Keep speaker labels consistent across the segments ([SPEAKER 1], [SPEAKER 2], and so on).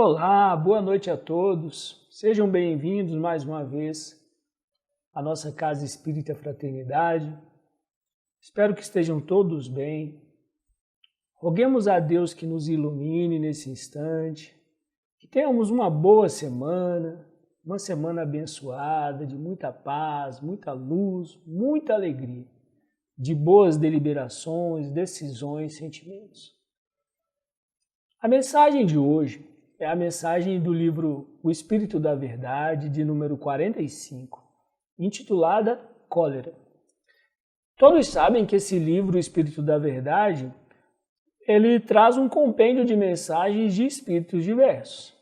[SPEAKER 1] Olá, boa noite a todos. Sejam bem-vindos mais uma vez à nossa Casa Espírita Fraternidade. Espero que estejam todos bem. Roguemos a Deus que nos ilumine nesse instante, que tenhamos uma boa semana, uma semana abençoada, de muita paz, muita luz, muita alegria, de boas deliberações, decisões, sentimentos. A mensagem de hoje é a mensagem do livro O Espírito da Verdade, de número 45, intitulada Cólera. Todos sabem que esse livro, O Espírito da Verdade, ele traz um compêndio de mensagens de espíritos diversos.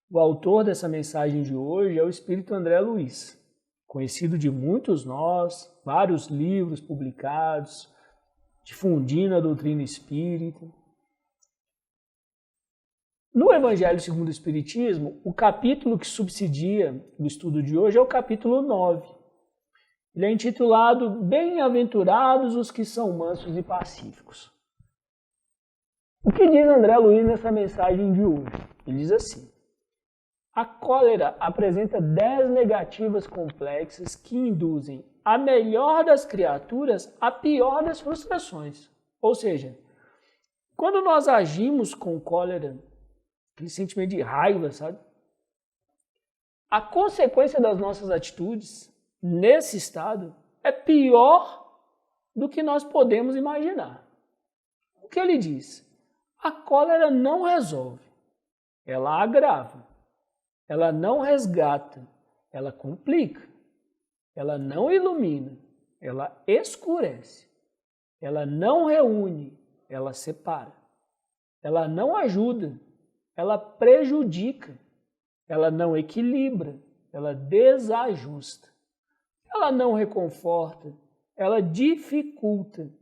[SPEAKER 1] O autor dessa mensagem de hoje é o Espírito André Luiz, conhecido de muitos nós, vários livros publicados, difundindo a doutrina espírita. No Evangelho segundo o Espiritismo, o capítulo que subsidia o estudo de hoje é o capítulo 9. Ele é intitulado Bem-aventurados os que são mansos e pacíficos. O que diz André Luiz nessa mensagem de hoje? Ele diz assim: a cólera apresenta 10 negativas complexas que induzem a melhor das criaturas à pior das frustrações. Ou seja, quando nós agimos com cólera, aquele sentimento de raiva, sabe? A consequência das nossas atitudes nesse estado é pior do que nós podemos imaginar. O que ele diz? A cólera não resolve, ela agrava, ela não resgata, ela complica, ela não ilumina, ela escurece, ela não reúne, ela separa, ela não ajuda, ela prejudica, ela não equilibra, ela desajusta, ela não reconforta, ela dificulta,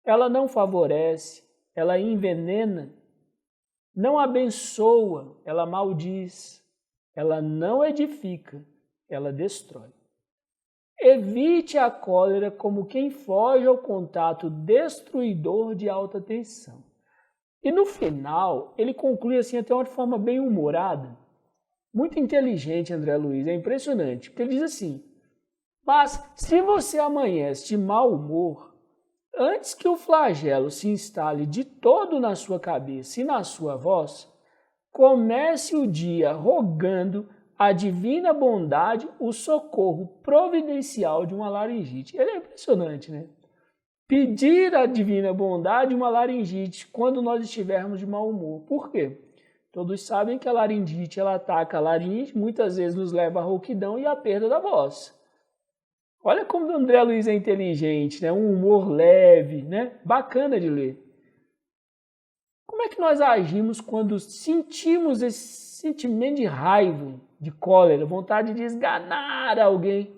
[SPEAKER 1] ela não favorece, ela envenena, não abençoa, ela maldiz, ela não edifica, ela destrói. Evite a cólera como quem foge ao contato destruidor de alta tensão. E no final, ele conclui assim até uma forma bem humorada, muito inteligente, André Luiz, é impressionante, porque ele diz assim: mas se você amanhece de mau humor, antes que o flagelo se instale de todo na sua cabeça e na sua voz, comece o dia rogando a divina bondade o socorro providencial de uma laringite. Ele é impressionante, né? Pedir à divina bondade uma laringite quando nós estivermos de mau humor. Por quê? Todos sabem que a laringite ela ataca a laringe, muitas vezes nos leva à rouquidão e à perda da voz. Olha como o André Luiz é inteligente, né? Um humor leve, né? Bacana de ler. Como é que nós agimos quando sentimos esse sentimento de raiva, de cólera, vontade de esganar alguém?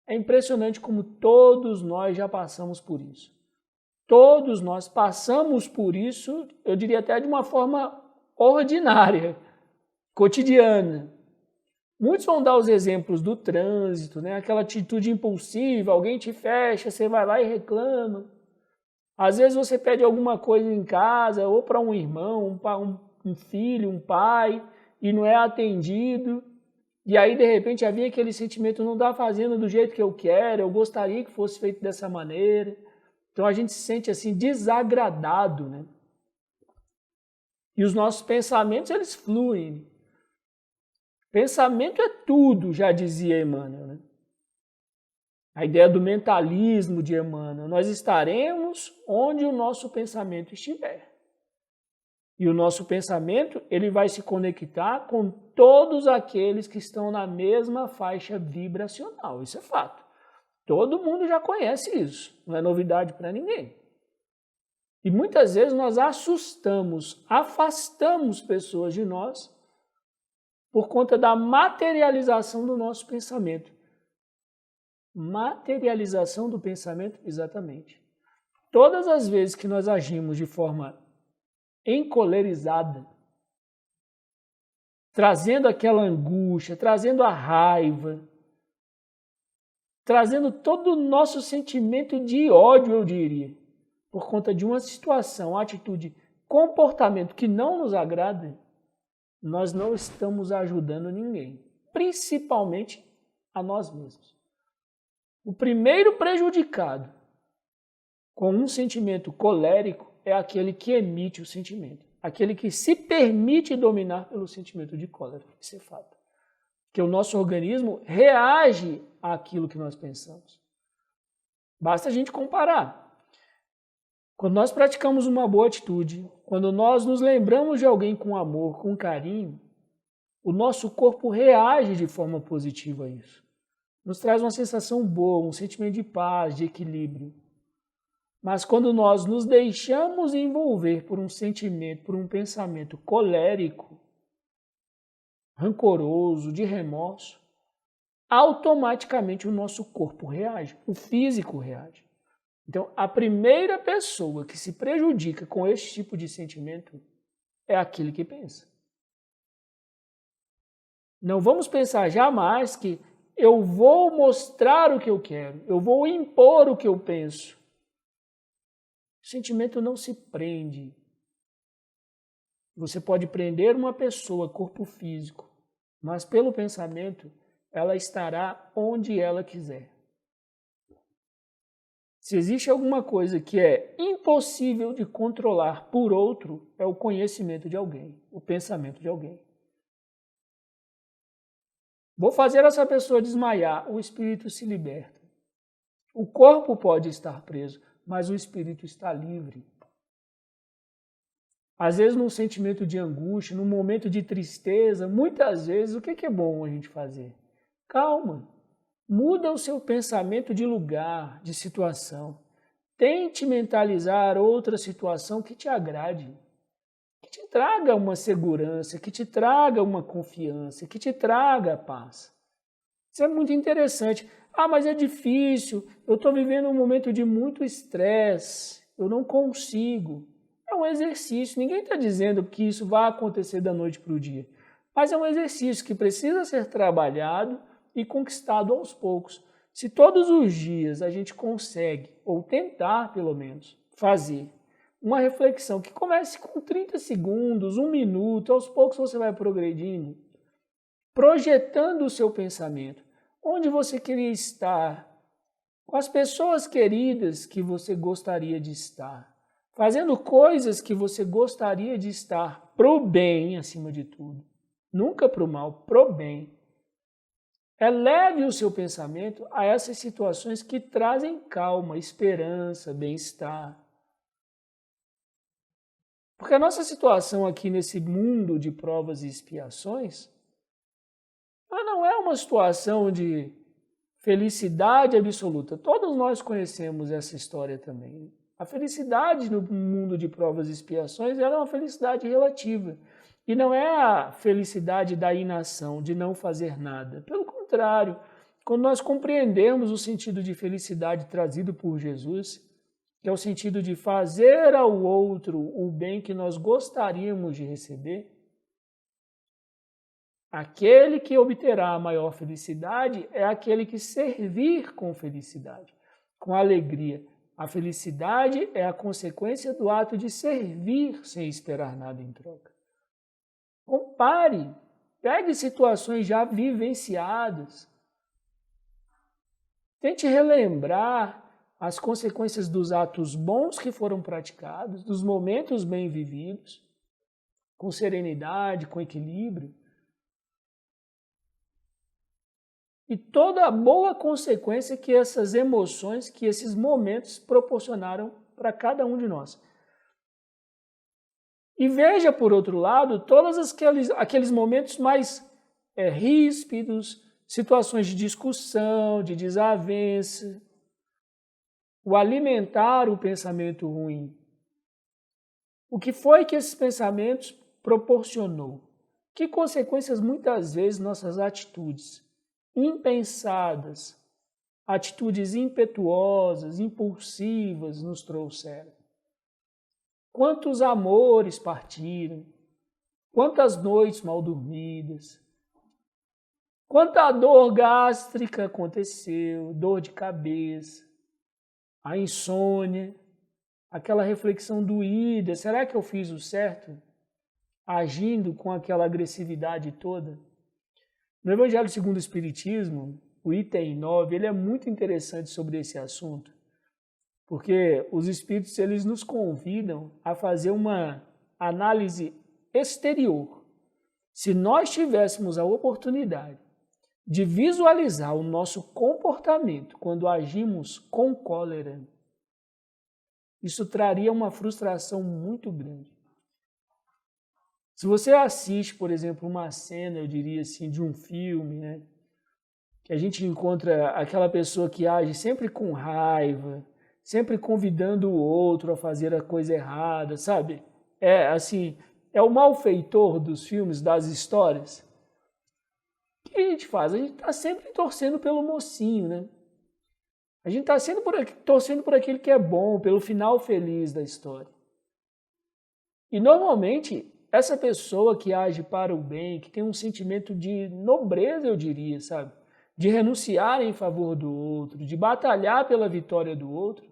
[SPEAKER 1] É impressionante como todos nós já passamos por isso. Todos nós passamos por isso, eu diria até de uma forma ordinária, cotidiana. Muitos vão dar os exemplos do trânsito, né? Aquela atitude impulsiva, alguém te fecha, você vai lá e reclama. Às vezes você pede alguma coisa em casa, ou para um irmão, um filho, um pai, e não é atendido. E aí, de repente, havia aquele sentimento, não está fazendo do jeito que eu quero, eu gostaria que fosse feito dessa maneira. Então, a gente se sente assim, desagradado, né? E os nossos pensamentos, eles fluem. Pensamento é tudo, já dizia Emmanuel, né? A ideia do mentalismo de Emmanuel. Nós estaremos onde o nosso pensamento estiver. E o nosso pensamento, ele vai se conectar com todos aqueles que estão na mesma faixa vibracional. Isso é fato. Todo mundo já conhece isso. Não é novidade para ninguém. E muitas vezes nós assustamos, afastamos pessoas de nós por conta da materialização do nosso pensamento. Materialização do pensamento, exatamente. Todas as vezes que nós agimos de forma encolerizada, trazendo aquela angústia, trazendo a raiva, trazendo todo o nosso sentimento de ódio, eu diria, por conta de uma situação, atitude, comportamento que não nos agrada, nós não estamos ajudando ninguém, principalmente a nós mesmos. O primeiro prejudicado com um sentimento colérico é aquele que emite o sentimento, aquele que se permite dominar pelo sentimento de cólera. Isso é fato. Porque o nosso organismo reage àquilo que nós pensamos. Basta a gente comparar. Quando nós praticamos uma boa atitude, quando nós nos lembramos de alguém com amor, com carinho, o nosso corpo reage de forma positiva a isso. Nos traz uma sensação boa, um sentimento de paz, de equilíbrio. Mas quando nós nos deixamos envolver por um sentimento, por um pensamento colérico, rancoroso, de remorso, automaticamente o nosso corpo reage, o físico reage. Então, a primeira pessoa que se prejudica com esse tipo de sentimento é aquele que pensa. Não vamos pensar jamais que eu vou mostrar o que eu quero, eu vou impor o que eu penso. O sentimento não se prende. Você pode prender uma pessoa, corpo físico, mas pelo pensamento, ela estará onde ela quiser. Se existe alguma coisa que é impossível de controlar por outro, é o conhecimento de alguém, o pensamento de alguém. Vou fazer essa pessoa desmaiar, o espírito se liberta. O corpo pode estar preso, mas o espírito está livre. Às vezes, num sentimento de angústia, num momento de tristeza, muitas vezes, o que é bom a gente fazer? Calma. Muda o seu pensamento de lugar, de situação. Tente mentalizar outra situação que te agrade, que te traga uma segurança, que te traga uma confiança, que te traga paz. Isso é muito interessante. Ah, mas é difícil, eu estou vivendo um momento de muito estresse, eu não consigo. É um exercício, ninguém está dizendo que isso vai acontecer da noite para o dia, mas é um exercício que precisa ser trabalhado e conquistado aos poucos. Se todos os dias a gente consegue, ou tentar pelo menos, fazer uma reflexão que comece com 30 segundos, 1 minuto, aos poucos você vai progredindo, projetando o seu pensamento, onde você queria estar, com as pessoas queridas que você gostaria de estar, fazendo coisas que você gostaria de estar pro bem, acima de tudo, nunca pro mal, pro bem. Eleve o seu pensamento a essas situações que trazem calma, esperança, bem-estar. Porque a nossa situação aqui nesse mundo de provas e expiações, ela não é uma situação de felicidade absoluta. Todos nós conhecemos essa história também. A felicidade no mundo de provas e expiações ela é uma felicidade relativa. E não é a felicidade da inação, de não fazer nada. Pelo contrário, quando nós compreendemos o sentido de felicidade trazido por Jesus, que é o sentido de fazer ao outro o bem que nós gostaríamos de receber, aquele que obterá a maior felicidade é aquele que servir com felicidade, com alegria. A felicidade é a consequência do ato de servir sem esperar nada em troca. Compare, pegue situações já vivenciadas, tente relembrar as consequências dos atos bons que foram praticados, dos momentos bem vividos, com serenidade, com equilíbrio, e toda a boa consequência que essas emoções, que esses momentos proporcionaram para cada um de nós. E veja, por outro lado, todos aqueles momentos mais ríspidos, situações de discussão, de desavença, o alimentar o pensamento ruim. O que foi que esses pensamentos proporcionou? Que consequências muitas vezes nossas atitudes impensadas, atitudes impetuosas, impulsivas nos trouxeram? Quantos amores partiram, quantas noites mal dormidas, quanta dor gástrica aconteceu, dor de cabeça, a insônia, aquela reflexão doída, será que eu fiz o certo? agindo com aquela agressividade toda. No Evangelho segundo o Espiritismo, o item 9, ele é muito interessante sobre esse assunto, porque os Espíritos eles nos convidam a fazer uma análise exterior. Se nós tivéssemos a oportunidade de visualizar o nosso comportamento quando agimos com cólera, isso traria uma frustração muito grande. Se você assiste, por exemplo, uma cena, eu diria assim, de um filme, né, que a gente encontra aquela pessoa que age sempre com raiva, sempre convidando o outro a fazer a coisa errada, sabe? É o malfeitor dos filmes, das histórias. O que a gente faz? A gente está sempre torcendo pelo mocinho, né? A gente está sempre torcendo por aquele que é bom, pelo final feliz da história. E normalmente, essa pessoa que age para o bem, que tem um sentimento de nobreza, eu diria, sabe? De renunciar em favor do outro, de batalhar pela vitória do outro,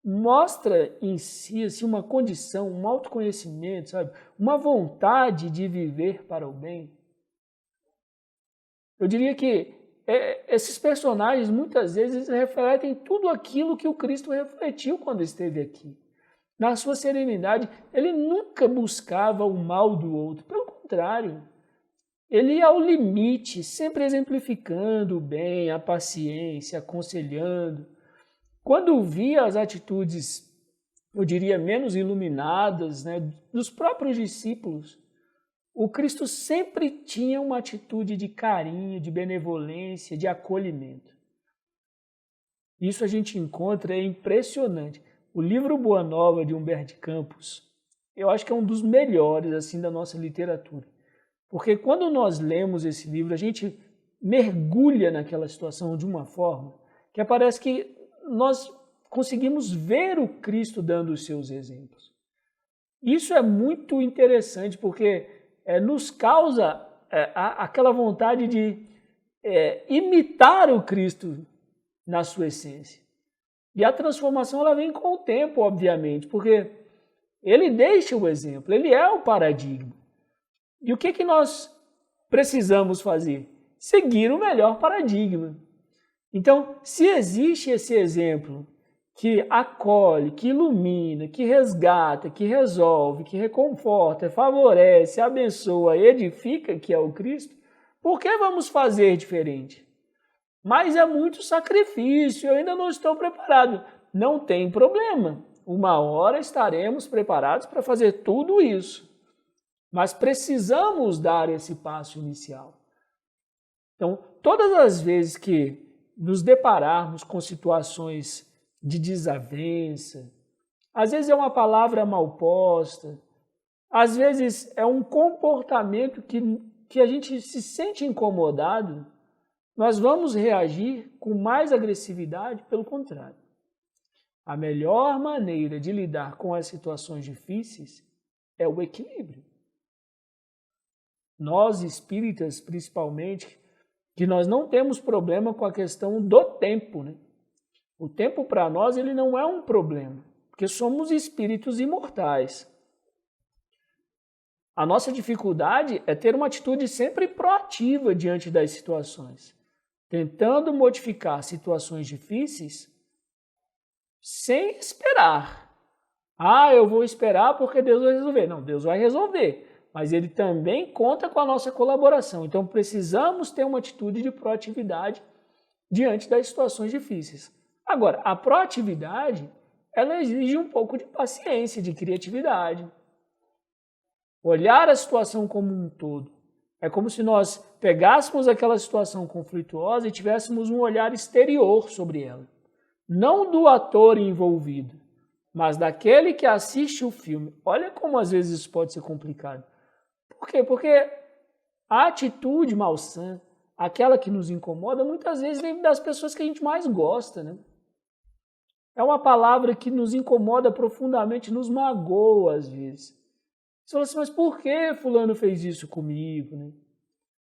[SPEAKER 1] mostra em si assim, uma condição, um autoconhecimento, sabe? Uma vontade de viver para o bem. Eu diria que esses personagens muitas vezes refletem tudo aquilo que o Cristo refletiu quando esteve aqui. Na sua serenidade, ele nunca buscava o mal do outro, pelo contrário. Ele ia ao limite, sempre exemplificando o bem, a paciência, aconselhando. Quando via as atitudes, eu diria, menos iluminadas, né, dos próprios discípulos, o Cristo sempre tinha uma atitude de carinho, de benevolência, de acolhimento. Isso a gente encontra, é impressionante. O livro Boa Nova, de Humberto de Campos, eu acho que é um dos melhores assim, da nossa literatura. Porque quando nós lemos esse livro, a gente mergulha naquela situação de uma forma que parece que nós conseguimos ver o Cristo dando os seus exemplos. Isso é muito interessante, porque nos causa aquela vontade de imitar o Cristo na sua essência. E a transformação ela vem com o tempo, obviamente, porque ele deixa o exemplo, ele é o paradigma. E o que nós precisamos fazer? Seguir o melhor paradigma. Então, se existe esse exemplo que acolhe, que ilumina, que resgata, que resolve, que reconforta, favorece, abençoa, edifica, que é o Cristo, por que vamos fazer diferente? Mas é muito sacrifício, eu ainda não estou preparado. Não tem problema. Uma hora estaremos preparados para fazer tudo isso. Mas precisamos dar esse passo inicial. Então, todas as vezes que nos depararmos com situações de desavença, às vezes é uma palavra mal posta, às vezes é um comportamento que a gente se sente incomodado, nós vamos reagir com mais agressividade, pelo contrário. A melhor maneira de lidar com as situações difíceis é o equilíbrio. Nós, espíritas, principalmente, que nós não temos problema com a questão do tempo, né? O tempo para nós ele não é um problema, porque somos espíritos imortais. A nossa dificuldade é ter uma atitude sempre proativa diante das situações, tentando modificar situações difíceis sem esperar. Eu vou esperar porque Deus vai resolver. Não, Deus vai resolver, mas Ele também conta com a nossa colaboração. Então precisamos ter uma atitude de proatividade diante das situações difíceis. Agora, a proatividade, ela exige um pouco de paciência, de criatividade. Olhar a situação como um todo. É como se nós pegássemos aquela situação conflituosa e tivéssemos um olhar exterior sobre ela. Não do ator envolvido, mas daquele que assiste o filme. Olha como às vezes isso pode ser complicado. Por quê? Porque a atitude malsã, aquela que nos incomoda, muitas vezes vem das pessoas que a gente mais gosta, né? É uma palavra que nos incomoda profundamente, nos magoa às vezes. Você fala assim, mas por que fulano fez isso comigo? Né?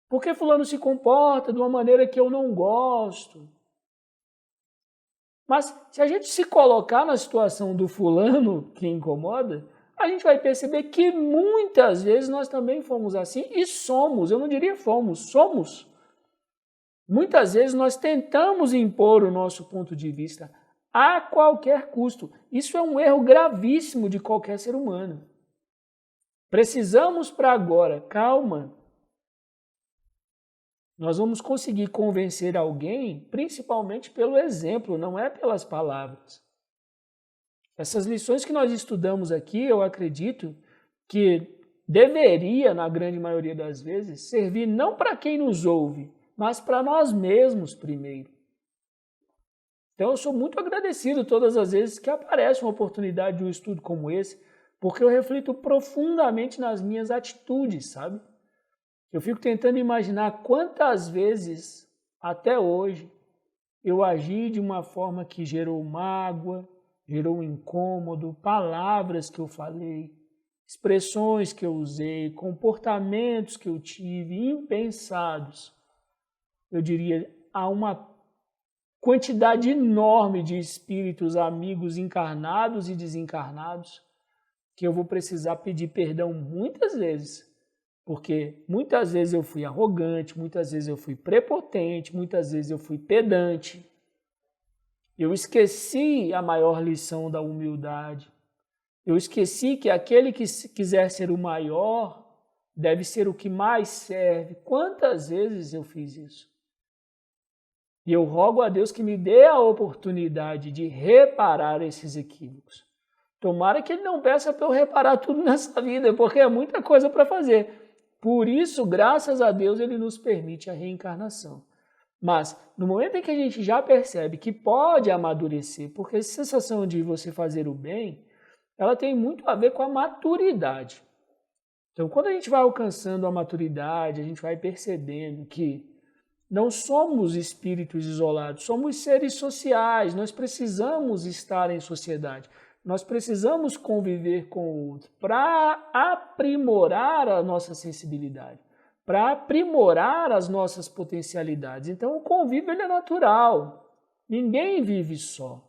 [SPEAKER 1] Por que fulano se comporta de uma maneira que eu não gosto? Mas se a gente se colocar na situação do fulano que incomoda, a gente vai perceber que muitas vezes nós também fomos assim e somos, eu não diria fomos, somos. Muitas vezes nós tentamos impor o nosso ponto de vista a qualquer custo. Isso é um erro gravíssimo de qualquer ser humano. Precisamos para agora, calma. Nós vamos conseguir convencer alguém, principalmente pelo exemplo, não é pelas palavras. Essas lições que nós estudamos aqui, eu acredito que deveria, na grande maioria das vezes, servir não para quem nos ouve, mas para nós mesmos primeiro. Então eu sou muito agradecido todas as vezes que aparece uma oportunidade de um estudo como esse, porque eu reflito profundamente nas minhas atitudes, sabe? Eu fico tentando imaginar quantas vezes, até hoje, eu agi de uma forma que gerou mágoa, gerou incômodo, palavras que eu falei, expressões que eu usei, comportamentos que eu tive, impensados. Eu diria, há uma quantidade enorme de espíritos amigos encarnados e desencarnados que eu vou precisar pedir perdão muitas vezes. Porque muitas vezes eu fui arrogante, muitas vezes eu fui prepotente, muitas vezes eu fui pedante. Eu esqueci a maior lição da humildade. Eu esqueci que aquele que quiser ser o maior deve ser o que mais serve. Quantas vezes eu fiz isso? E eu rogo a Deus que me dê a oportunidade de reparar esses equívocos. Tomara que Ele não peça para eu reparar tudo nessa vida, porque é muita coisa para fazer. Por isso, graças a Deus, Ele nos permite a reencarnação. Mas, no momento em que a gente já percebe que pode amadurecer, porque essa sensação de você fazer o bem, ela tem muito a ver com a maturidade. Então, quando a gente vai alcançando a maturidade, a gente vai percebendo que não somos espíritos isolados, somos seres sociais, nós precisamos estar em sociedade. Nós precisamos conviver com o outro para aprimorar a nossa sensibilidade, para aprimorar as nossas potencialidades. Então, o convívio ele é natural. Ninguém vive só.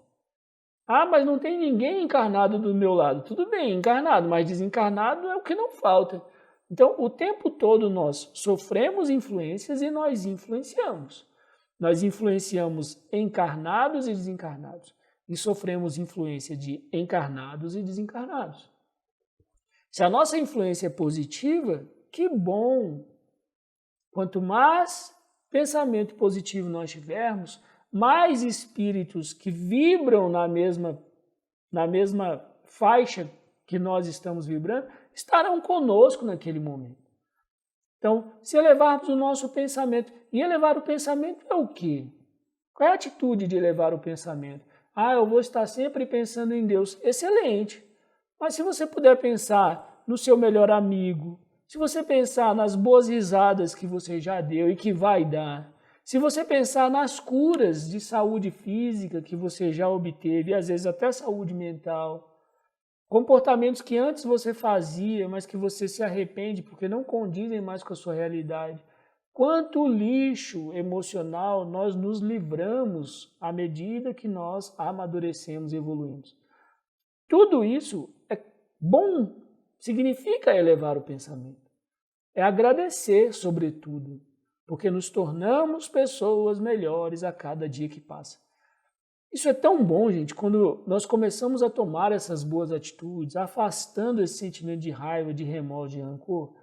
[SPEAKER 1] Ah, mas não tem ninguém encarnado do meu lado. Tudo bem, encarnado, mas desencarnado é o que não falta. Então, o tempo todo nós sofremos influências e nós influenciamos. Nós influenciamos encarnados e desencarnados. E sofremos influência de encarnados e desencarnados. Se a nossa influência é positiva, que bom! Quanto mais pensamento positivo nós tivermos, mais espíritos que vibram na mesma faixa que nós estamos vibrando, estarão conosco naquele momento. Então, se elevarmos o nosso pensamento, e elevar o pensamento é o quê? Qual é a atitude de elevar o pensamento? Ah, eu vou estar sempre pensando em Deus. Excelente. Mas se você puder pensar no seu melhor amigo, se você pensar nas boas risadas que você já deu e que vai dar, se você pensar nas curas de saúde física que você já obteve, e às vezes até saúde mental, comportamentos que antes você fazia, mas que você se arrepende porque não condizem mais com a sua realidade. Quanto lixo emocional nós nos livramos à medida que nós amadurecemos e evoluímos. Tudo isso é bom, significa elevar o pensamento. É agradecer, sobretudo, porque nos tornamos pessoas melhores a cada dia que passa. Isso é tão bom, gente, quando nós começamos a tomar essas boas atitudes, afastando esse sentimento de raiva, de remorso, de rancor,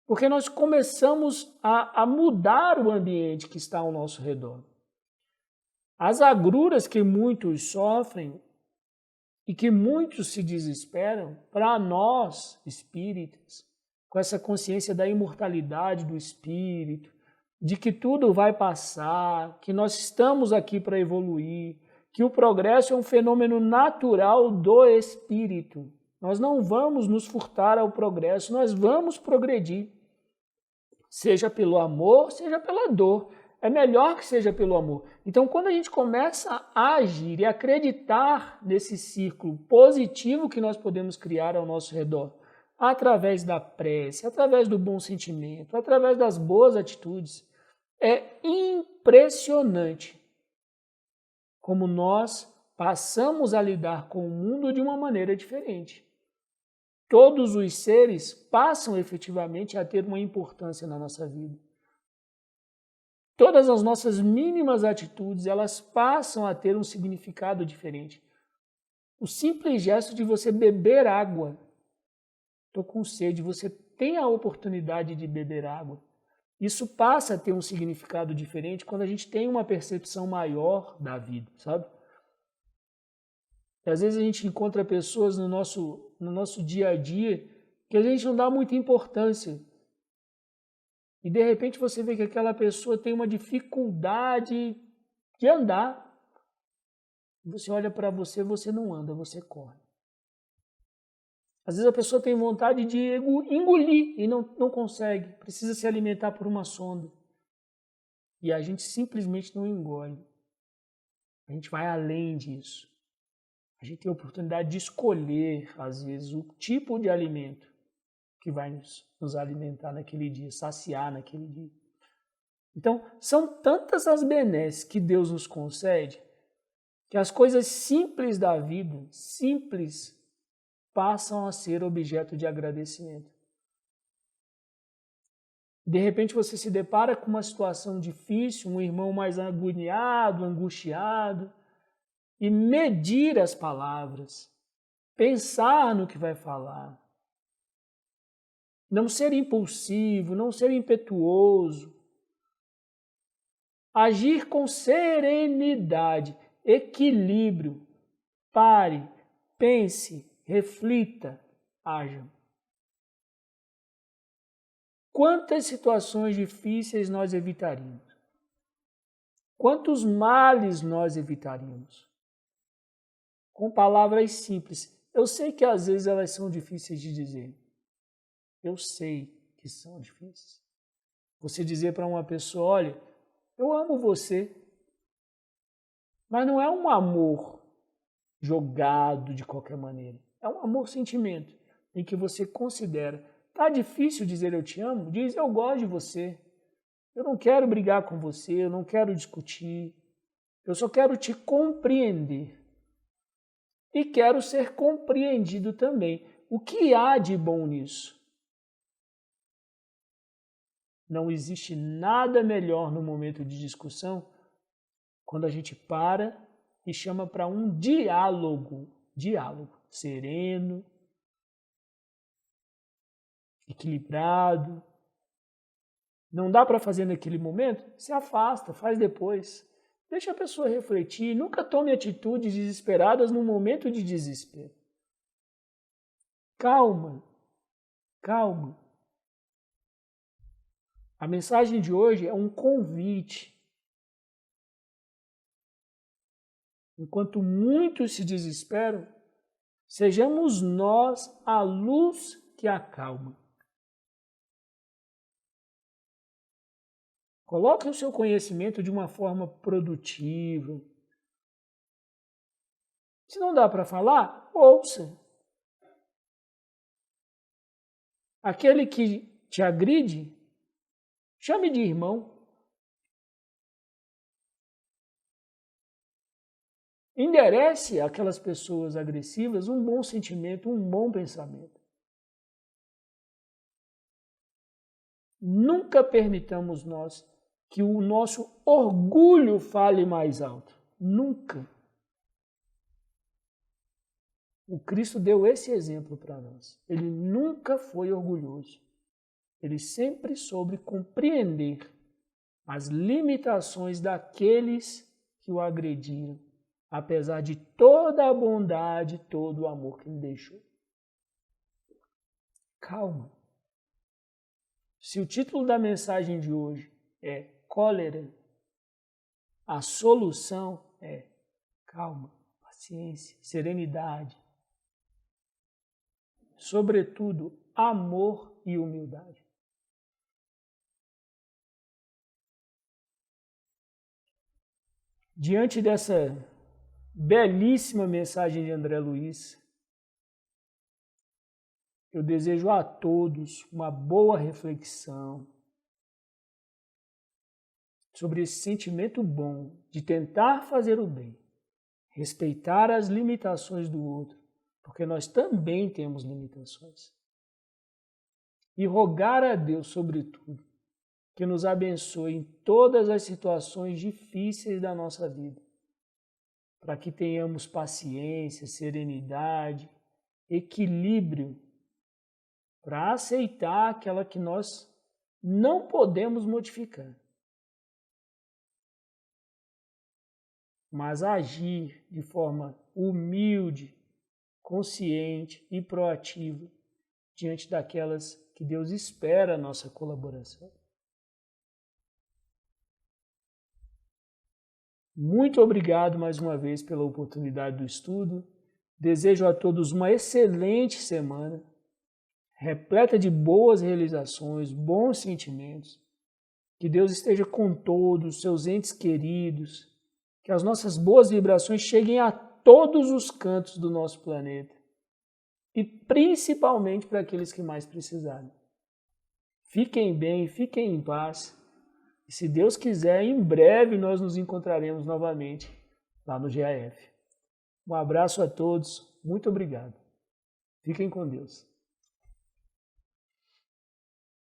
[SPEAKER 1] porque nós começamos a mudar o ambiente que está ao nosso redor. As agruras que muitos sofrem e que muitos se desesperam, para nós, espíritas, com essa consciência da imortalidade do espírito, de que tudo vai passar, que nós estamos aqui para evoluir, que o progresso é um fenômeno natural do espírito. Nós não vamos nos furtar ao progresso, nós vamos progredir. Seja pelo amor, seja pela dor. É melhor que seja pelo amor. Então, quando a gente começa a agir e acreditar nesse círculo positivo que nós podemos criar ao nosso redor, através da prece, através do bom sentimento, através das boas atitudes, é impressionante como nós passamos a lidar com o mundo de uma maneira diferente. todos os seres passam efetivamente a ter uma importância na nossa vida. Todas as nossas mínimas atitudes, elas passam a ter um significado diferente. O simples gesto de você beber água. Estou com sede, você tem a oportunidade de beber água. Isso passa a ter um significado diferente quando a gente tem uma percepção maior da vida, sabe? E às vezes a gente encontra pessoas no nosso dia a dia que a gente não dá muita importância. E de repente você vê que aquela pessoa tem uma dificuldade de andar. Você olha para você, você não anda, você corre. Às vezes a pessoa tem vontade de engolir e não consegue. Precisa se alimentar por uma sonda. E a gente simplesmente não engole. A gente vai além disso. A gente tem a oportunidade de escolher, às vezes, o tipo de alimento que vai nos alimentar naquele dia, saciar naquele dia. Então, são tantas as benesses que Deus nos concede, que as coisas simples da vida, simples, passam a ser objeto de agradecimento. De repente você se depara com uma situação difícil, um irmão mais agoniado, angustiado, e medir as palavras, pensar no que vai falar, não ser impulsivo, não ser impetuoso, agir com serenidade, equilíbrio, pare, pense, reflita, haja. Quantas situações difíceis nós evitaríamos? Quantos males nós evitaríamos? Com palavras simples. Eu sei que às vezes elas são difíceis de dizer. Eu sei que são difíceis. Você dizer para uma pessoa, olha, eu amo você, mas não é um amor jogado de qualquer maneira. É um amor-sentimento em que você considera. Tá difícil dizer eu te amo? Diz eu gosto de você. Eu não quero brigar com você, eu não quero discutir. Eu só quero te compreender. E quero ser compreendido também. O que há de bom nisso? Não existe nada melhor no momento de discussão quando a gente para e chama para um diálogo. Diálogo sereno, equilibrado. Não dá para fazer naquele momento? Se afasta, faz depois. Deixa a pessoa refletir. Nunca tome atitudes desesperadas num momento de desespero. Calma, calma. A mensagem de hoje é um convite. Enquanto muitos se desesperam, sejamos nós a luz que acalma. Coloque o seu conhecimento de uma forma produtiva. Se não dá para falar, ouça. Aquele que te agride, chame de irmão. Enderece àquelas pessoas agressivas um bom sentimento, um bom pensamento. Nunca permitamos nós que o nosso orgulho fale mais alto. Nunca. O Cristo deu esse exemplo para nós. Ele nunca foi orgulhoso. Ele sempre soube compreender as limitações daqueles que o agrediram, apesar de toda a bondade, todo o amor que ele deixou. Calma. Se o título da mensagem de hoje é cólera, a solução é calma, paciência, serenidade. Sobretudo, amor e humildade. Diante dessa belíssima mensagem de André Luiz, eu desejo a todos uma boa reflexão sobre esse sentimento bom de tentar fazer o bem, respeitar as limitações do outro, porque nós também temos limitações. E rogar a Deus, sobretudo, que nos abençoe em todas as situações difíceis da nossa vida, para que tenhamos paciência, serenidade, equilíbrio, para aceitar aquela que nós não podemos modificar, mas agir de forma humilde, consciente e proativa diante daquelas que Deus espera a nossa colaboração. Muito obrigado mais uma vez pela oportunidade do estudo. Desejo a todos uma excelente semana, repleta de boas realizações, bons sentimentos. Que Deus esteja com todos, seus entes queridos, que as nossas boas vibrações cheguem a todos os cantos do nosso planeta e principalmente para aqueles que mais precisarem. Fiquem bem, fiquem em paz e, se Deus quiser, em breve nós nos encontraremos novamente lá no GAF. Um abraço a todos, muito obrigado. Fiquem com Deus.